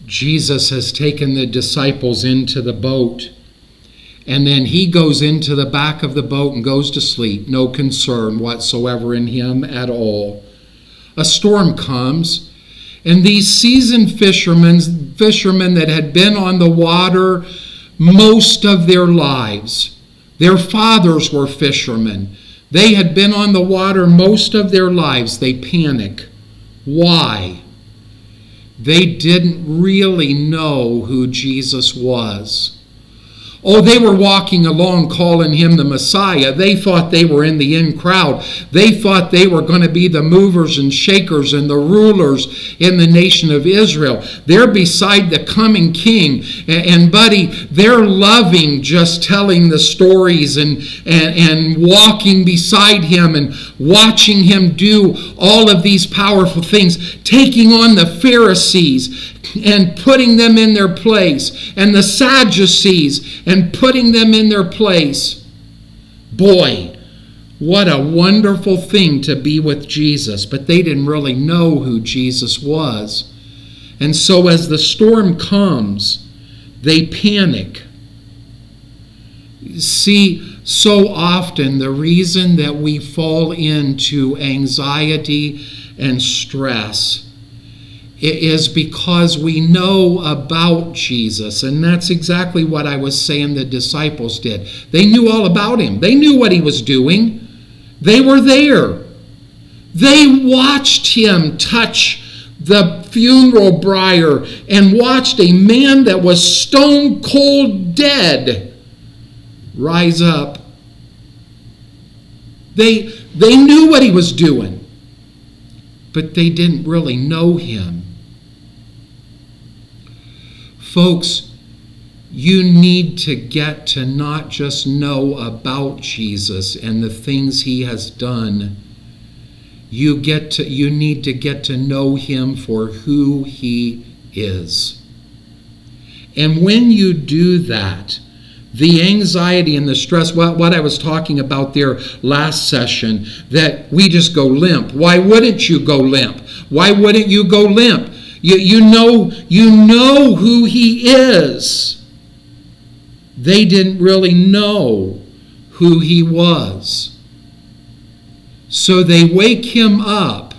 Jesus has taken the disciples into the boat, and then he goes into the back of the boat and goes to sleep. No concern whatsoever in him at all. A storm comes, and these seasoned fishermen that had been on the water most of their lives, their fathers were fishermen. They had been on the water most of their lives. They panic. Why? They didn't really know who Jesus was. Oh, they were walking along calling him the Messiah. They thought they were in the in crowd. They thought they were going to be the movers and shakers and the rulers in the nation of Israel. They're beside the coming king. And buddy, they're loving just telling the stories and walking beside him and watching him do all of these powerful things, taking on the Pharisees and putting them in their place, and the Sadducees and putting them in their place. Boy, what a wonderful thing to be with Jesus. But they didn't really know who Jesus was. And so as the storm comes, they panic. See, so often the reason that we fall into anxiety and stress is because we know about Jesus. And that's exactly what I was saying the disciples did. They knew all about him. They knew what he was doing. They were there. They watched him touch the funeral bier and watched a man that was stone cold dead rise up. They knew what he was doing, but they didn't really know him. Folks, you need to get to not just know about Jesus and the things he has done. You need to get to know him for who he is. And when you do that, the anxiety and the stress, what I was talking about there last session, that we just go limp. Why wouldn't you go limp? Why wouldn't you go limp? You know who he is. They didn't really know who he was. So they wake him up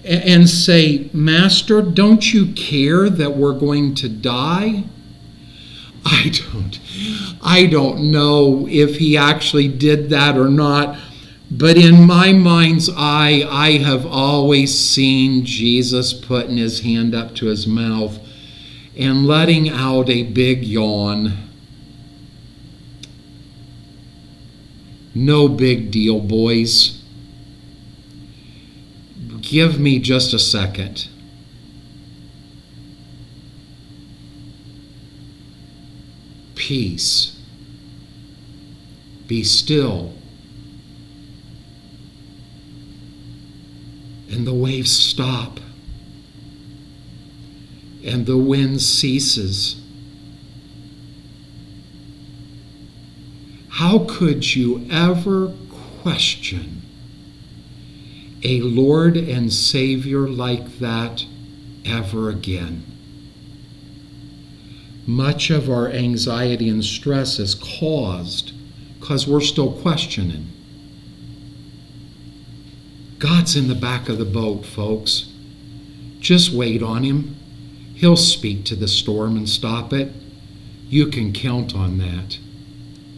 and say, Master, don't you care that we're going to die? I don't know if he actually did that or not. But in my mind's eye, I have always seen Jesus putting his hand up to his mouth and letting out a big yawn. No big deal, boys. Give me just a second. Peace. Be still. And the waves stop. And the wind ceases. How could you ever question a Lord and Savior like that ever again? Much of our anxiety and stress is caused because we're still questioning. God's in the back of the boat, folks. Just wait on him. He'll speak to the storm and stop it. You can count on that.